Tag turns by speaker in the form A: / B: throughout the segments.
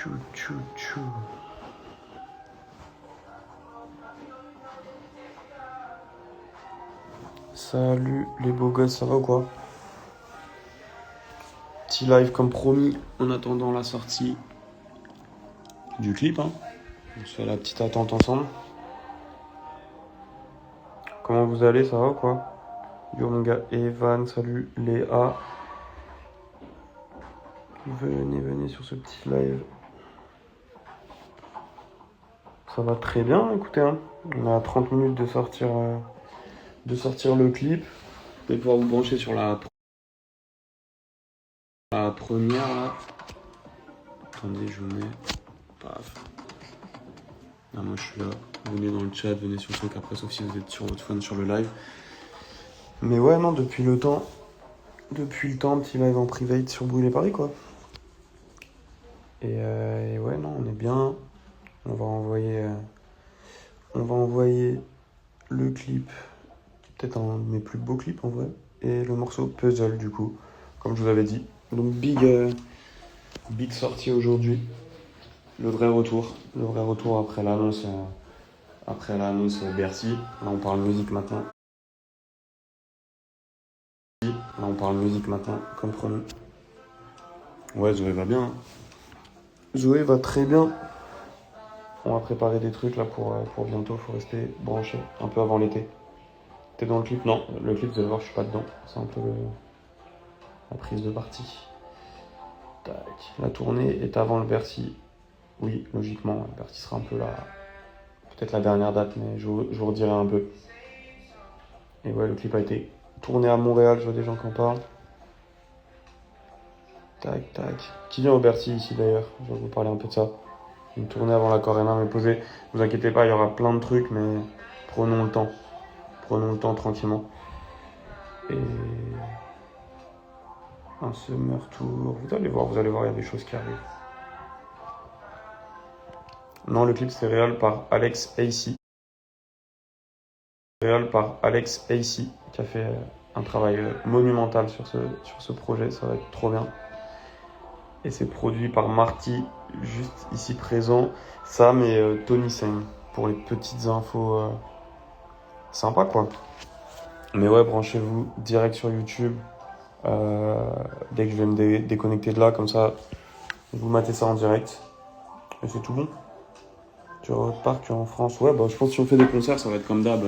A: Tchou, tchou, tchou. Salut les beaux gosses, ça va ou quoi? Petit live comme promis en attendant la sortie du clip. On se fait la petite attente ensemble. Comment vous allez, ça va ou quoi? Yo mon gars Evan, salut Léa. Venez sur ce petit live. Ça va très bien, écoutez. On a 30 minutes de sortir le clip. Vous allez pouvoir vous brancher sur la première là. Attendez, je vous mets. Paf. Là, moi je suis là. Venez dans le chat, venez sur le truc après, sauf si vous êtes sur votre phone sur le live. Mais ouais, non, depuis le temps, petit live en private sur Brûler Paris quoi. Et ouais, non, on est bien. On va envoyer le clip, peut-être un de mes plus beaux clips en vrai, et le morceau Puzzle du coup, comme je vous avais dit. Donc big sortie aujourd'hui, le vrai retour après l'annonce Bercy. Là on parle musique maintenant. Comme promis. Ouais, Zoé va bien. Zoé va très bien. On va préparer des trucs là pour bientôt, faut rester branché un peu avant l'été. T'es dans le clip? Non, le clip, vous allez voir, je suis pas dedans. C'est un peu la prise de partie. Tac. La tournée est avant le Bercy. Oui, logiquement, le Bercy sera un peu là. Peut-être la dernière date, mais je vous redirai un peu. Et ouais, le clip a été tourné à Montréal, je vois des gens qui en parlent. Tac, tac. Qui vient au Bercy ici d'ailleurs? Je vais vous parler un peu de ça. Une tournée avant la Corena, mais posez. Vous inquiétez pas, il y aura plein de trucs, mais prenons le temps. Prenons le temps tranquillement. Et un summer tour. Vous allez voir, il y a des choses qui arrivent. Non, le clip c'est réel par Alex AC. Qui a fait un travail monumental sur ce projet. Ça va être trop bien. Et c'est produit par Marty, juste ici présent. Sam et Tony Singh pour les petites infos sympa quoi. Mais ouais, branchez-vous direct sur YouTube. Dès que je vais me déconnecter de là, comme ça, vous matez ça en direct. Et c'est tout bon. Tu repars, tu es en France. Ouais, bah je pense que si on fait des concerts, ça va être comme d'hab.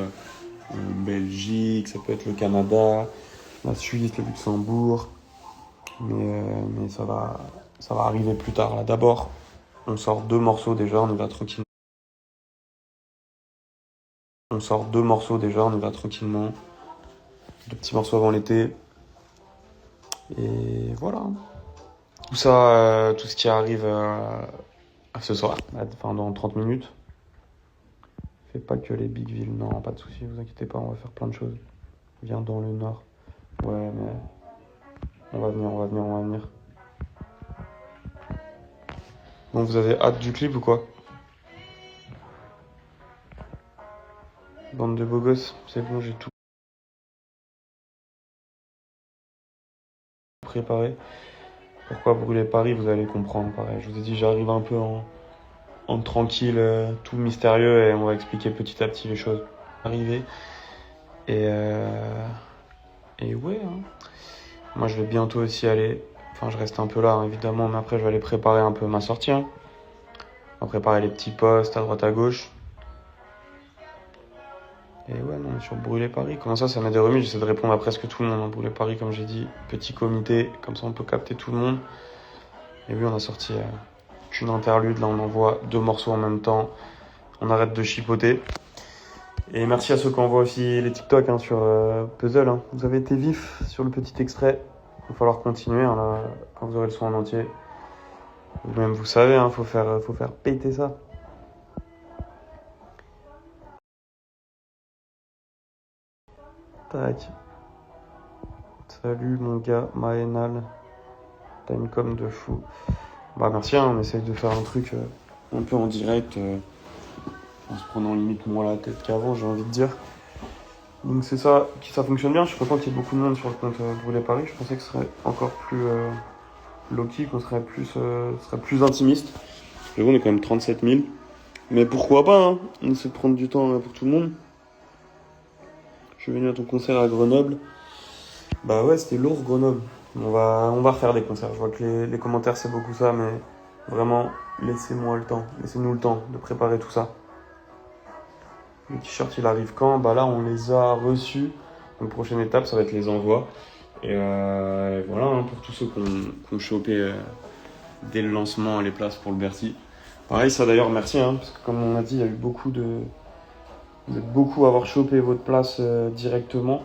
A: Belgique, ça peut être le Canada, la Suisse, le Luxembourg. Mais ça va arriver plus tard. Là, d'abord, on sort 2 morceaux déjà, on y va tranquillement. On y va tranquillement. 2 petits morceaux avant l'été. Et voilà. Tout ça, tout ce qui arrive à ce soir, enfin dans 30 minutes. Fait pas que les big villes, non, pas de soucis, vous inquiétez pas, on va faire plein de choses. Viens dans le nord. Ouais, mais on va venir. Bon, vous avez hâte du clip ou quoi? Bande de beaux gosses, c'est bon, j'ai tout préparé. Pourquoi Brûler Paris, vous allez comprendre, pareil. Je vous ai dit, j'arrive un peu en tranquille, tout mystérieux, et on va expliquer petit à petit les choses. Arriver. Et ouais, Moi, je vais bientôt aussi aller. Enfin, je reste un peu là, évidemment, mais après, je vais aller préparer un peu ma sortie. On va préparer les petits posts à droite à gauche. Et ouais, non, sur Brûler Paris, comment ça m'est remis? J'essaie de répondre à presque tout le monde. Brûler Paris, comme j'ai dit, petit comité, comme ça on peut capter tout le monde. Et oui, on a sorti une interlude, là on envoie 2 morceaux en même temps. On arrête de chipoter. Et merci à ceux qui envoient aussi les TikTok sur Puzzle. Vous avez été vifs sur le petit extrait. Il va falloir continuer là, quand vous aurez le son en entier. Vous-même, vous savez, faut faire péter ça. Tac. Salut mon gars, Maënal. T'as une com de fou. Bah merci, on essaye de faire un truc un peu en direct, en se prenant limite moins la tête qu'avant, j'ai envie de dire. Donc c'est ça, ça fonctionne bien. Je suis content qu'il y ait beaucoup de monde sur le compte Brûler Paris. Je pensais que ce serait encore plus low-key, qu'on serait plus intimiste. J'avoue, on est quand même 37 000. Mais pourquoi pas, hein. On essaie de prendre du temps pour tout le monde. Je suis venu à ton concert à Grenoble. Bah ouais, c'était lourd, Grenoble. On va refaire des concerts. Je vois que les commentaires, c'est beaucoup ça, mais vraiment, laissez-moi le temps. Laissez-nous le temps de préparer tout ça. Le t-shirt, il arrive quand? Bah là, on les a reçus. Donc, prochaine étape, ça va être les envois. Et voilà, hein, pour tous ceux qui ont chopé dès le lancement les places pour le Bercy. Pareil, ça d'ailleurs, merci, hein, parce que comme on a dit, il y a eu vous êtes beaucoup à avoir chopé votre place directement.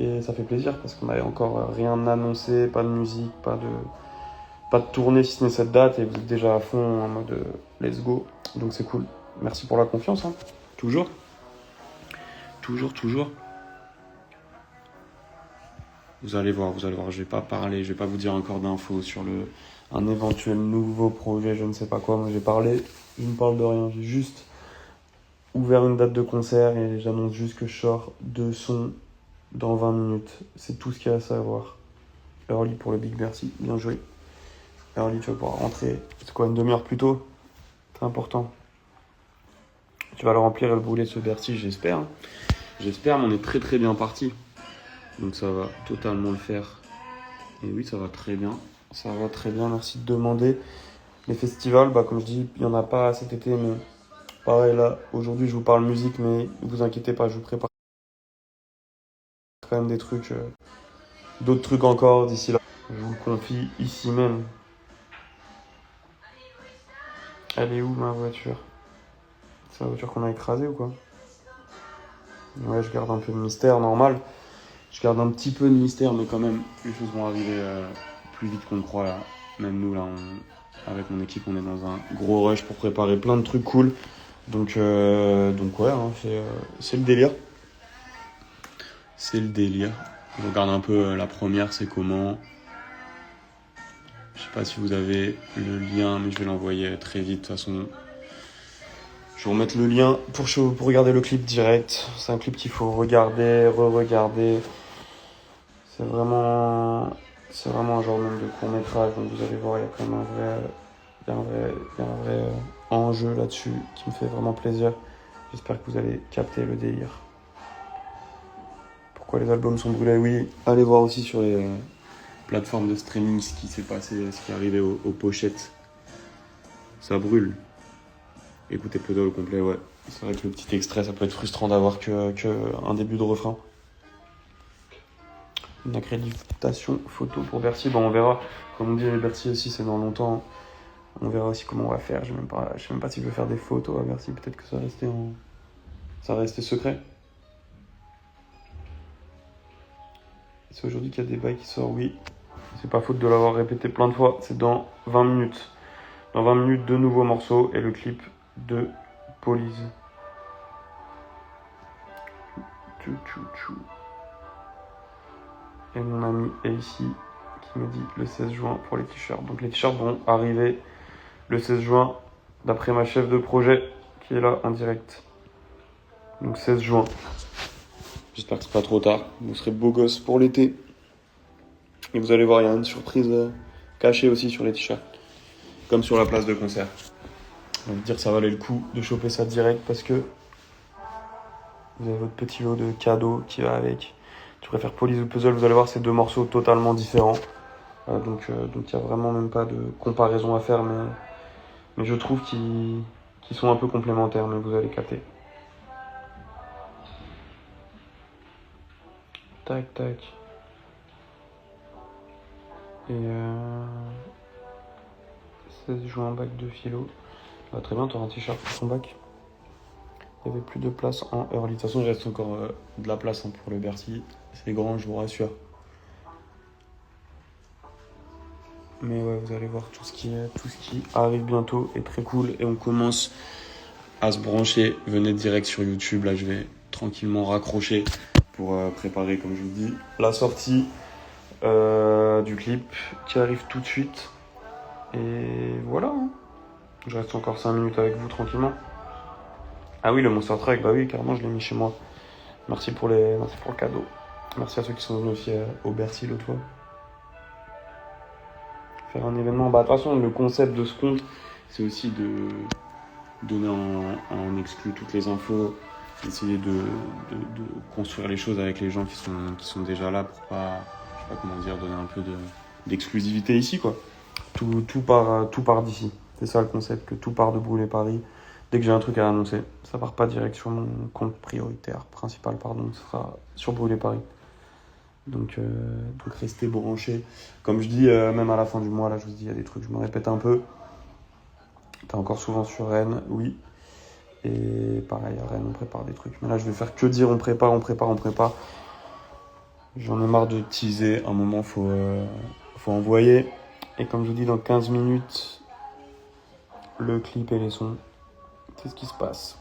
A: Et ça fait plaisir parce qu'on n'avait encore rien annoncé, pas de musique, pas de tournée si ce n'est cette date. Et vous êtes déjà à fond en mode let's go. Donc c'est cool. Merci pour la confiance, hein. Toujours. Toujours. Vous allez voir, je vais pas parler, je vais pas vous dire encore d'infos sur un éventuel nouveau projet, je ne sais pas quoi. Moi j'ai parlé, je ne parle de rien, j'ai juste ouvert une date de concert et j'annonce juste que je sors 2 sons dans 20 minutes. C'est tout ce qu'il y a à savoir. Early pour le Big Bercy, bien joué. Early, tu vas pouvoir rentrer, c'est quoi, une demi-heure plus tôt? C'est important. Tu vas le remplir et le brûler ce Bercy, j'espère. Hein. J'espère, mais on est très bien parti. Donc ça va totalement le faire. Et oui, ça va très bien. Ça va très bien, merci de demander. Les festivals, bah comme je dis, il n'y en a pas cet été, mais pareil là, aujourd'hui je vous parle musique, mais ne vous inquiétez pas, je vous prépare quand même des trucs, d'autres trucs encore d'ici là. Je vous le confie ici même. Elle est où ma voiture? C'est la voiture qu'on a écrasée ou quoi? Ouais, je garde un peu de mystère, normal. Je garde un petit peu de mystère, mais quand même, les choses vont arriver plus vite qu'on le croit là. Même nous là, avec mon équipe, on est dans un gros rush pour préparer plein de trucs cool. Donc ouais, hein, c'est le délire. C'est le délire. Je regarde un peu la première, c'est comment. Je sais pas si vous avez le lien, mais je vais l'envoyer très vite. De toute façon, je vais vous mettre le lien pour regarder le clip direct. C'est un clip qu'il faut regarder, re-regarder. C'est vraiment un genre même de court-métrage. Donc vous allez voir, il y a quand même un vrai enjeu là-dessus qui me fait vraiment plaisir. J'espère que vous allez capter le délire. Pourquoi les albums sont brûlés? Oui, allez voir aussi sur les plateformes de streaming ce qui s'est passé, ce qui est arrivé aux pochettes. Ça brûle. Écoutez Podo au complet, ouais. C'est vrai que le petit extrait, ça peut être frustrant d'avoir que un début de refrain. Une accréditation photo pour Bercy, bon on verra. Comme on dit, Bercy aussi c'est dans longtemps. On verra aussi comment on va faire. Je sais même pas si je vais faire des photos à Bercy. Peut-être que ça va rester secret. C'est aujourd'hui qu'il y a des bails qui sortent, oui. C'est pas faute de l'avoir répété plein de fois. C'est dans 20 minutes. Dans 20 minutes, 2 nouveaux morceaux et le clip de Police. Et mon ami est ici qui me dit le 16 juin pour les t-shirts. Donc les t-shirts vont arriver le 16 juin d'après ma chef de projet qui est là en direct. Donc 16 juin. J'espère que c'est pas trop tard. Vous serez beau gosse pour l'été. Et vous allez voir, il y a une surprise cachée aussi sur les t-shirts. Comme sur la place de concert. On va dire que ça valait le coup de choper ça direct parce que vous avez votre petit lot de cadeaux qui va avec. Tu préfères Police ou Puzzle, vous allez voir, c'est 2 morceaux totalement différents. Donc il n'y a vraiment même pas de comparaison à faire, mais je trouve qu'ils sont un peu complémentaires, mais vous allez capter. Tac. Et 16 juin, bac de philo. Bah, très bien, tu auras un t-shirt pour ton bac. Il n'y avait plus de place en early. De toute façon, il reste encore de la place pour le Bercy. C'est grand, je vous rassure. Mais ouais, vous allez voir tout ce qui arrive bientôt est très cool. Et on commence à se brancher. Venez direct sur YouTube. Là, je vais tranquillement raccrocher pour préparer, comme je vous dis, la sortie du clip qui arrive tout de suite. Et voilà. Hein. Je reste encore 5 minutes avec vous tranquillement. Ah oui, le Monster Truck, bah oui, carrément, je l'ai mis chez moi. Merci pour le cadeau. Merci à ceux qui sont venus aussi au Bercy l'autre fois. Faire un événement. Bah, de toute façon, le concept de ce compte, c'est aussi de donner en exclu toutes les infos, essayer de construire les choses avec les gens qui sont déjà là pour pas, je sais pas comment dire, donner un peu d'exclusivité ici, quoi. Tout part d'ici. C'est ça le concept, que tout part de Brûler Paris. Dès que j'ai un truc à annoncer, ça part pas direct sur mon compte principal, ce sera sur Brûler Paris. Donc restez branchés. Comme je dis, même à la fin du mois, là, je vous dis, il y a des trucs, je me répète un peu. T'es encore souvent sur Rennes, oui. Et pareil, à Rennes, on prépare des trucs. Mais là, je vais faire que dire on prépare. J'en ai marre de teaser. À un moment, faut envoyer. Et comme je vous dis, dans 15 minutes, le clip et les sons. C'est ce qui se passe.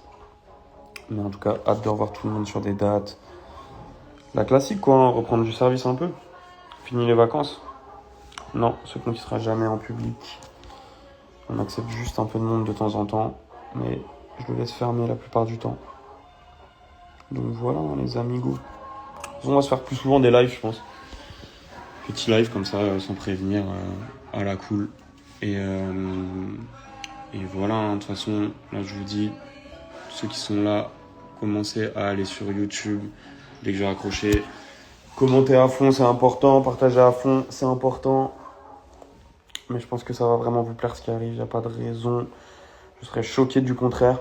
A: Mais en tout cas, hâte de revoir tout le monde sur des dates. La classique, quoi, hein, reprendre du service un peu. Fini les vacances. Non, ce compte qui sera jamais en public. On accepte juste un peu de monde de temps en temps. Mais je le laisse fermer la plupart du temps. Donc voilà, hein, les amigos. On va se faire plus souvent des lives, je pense. Petit live comme ça, sans prévenir, à la cool. Et voilà, hein, de toute façon, là je vous dis, ceux qui sont là, commencez à aller sur YouTube dès que j'ai raccroché. Commentez à fond, c'est important. Partagez à fond, c'est important. Mais je pense que ça va vraiment vous plaire ce qui arrive. Il n'y a pas de raison. Je serais choqué du contraire.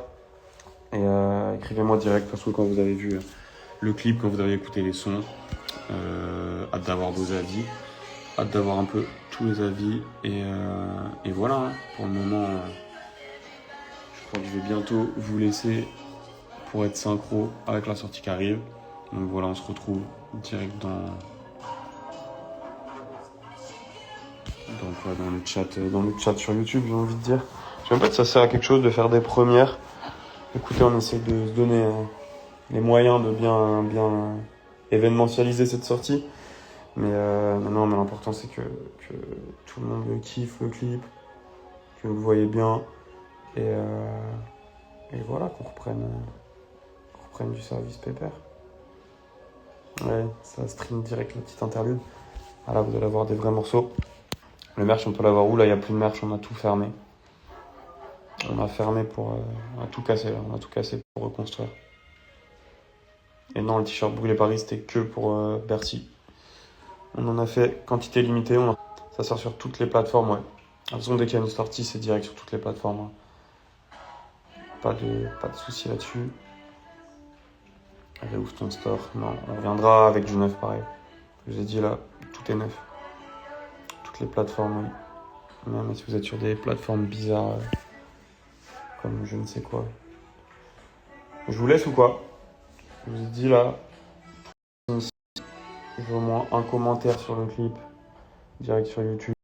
A: Et écrivez-moi direct, de toute façon, quand vous avez vu le clip, quand vous avez écouté les sons. Hâte d'avoir vos avis. Hâte d'avoir un peu tous les avis. Et voilà, hein, pour le moment, je crois que je vais bientôt vous laisser pour être synchro avec la sortie qui arrive. Donc voilà, on se retrouve direct dans le chat sur YouTube, j'ai envie de dire. Je sais même pas si ça sert à quelque chose de faire des premières. Écoutez, on essaie de se donner les moyens de bien événementialiser cette sortie. Mais non, mais l'important c'est que tout le monde kiffe le clip, que vous le voyez bien. Et voilà, qu'on reprenne du service pépère. Ouais, ça stream direct la petite interlude. Ah là, vous allez avoir des vrais morceaux. Le merch, on peut l'avoir où? Là, il n'y a plus de merch, on a tout fermé. On a fermé on a tout cassé, là. On a tout cassé pour reconstruire. Et non, le t-shirt Brûler Paris, c'était que pour Bercy. On en a fait quantité limitée. Ça sort sur toutes les plateformes, ouais. De toute façon, dès qu'il y a une sortie, c'est direct sur toutes les plateformes. Hein. Pas de soucis là-dessus. Réouvre ton store. Non, on reviendra avec du neuf pareil. Je vous ai dit là, tout est neuf. Toutes les plateformes, oui. Même si vous êtes sur des plateformes bizarres, comme je ne sais quoi. Je vous laisse ou quoi? Je vous ai dit là, je veux au moins un commentaire sur le clip, direct sur YouTube.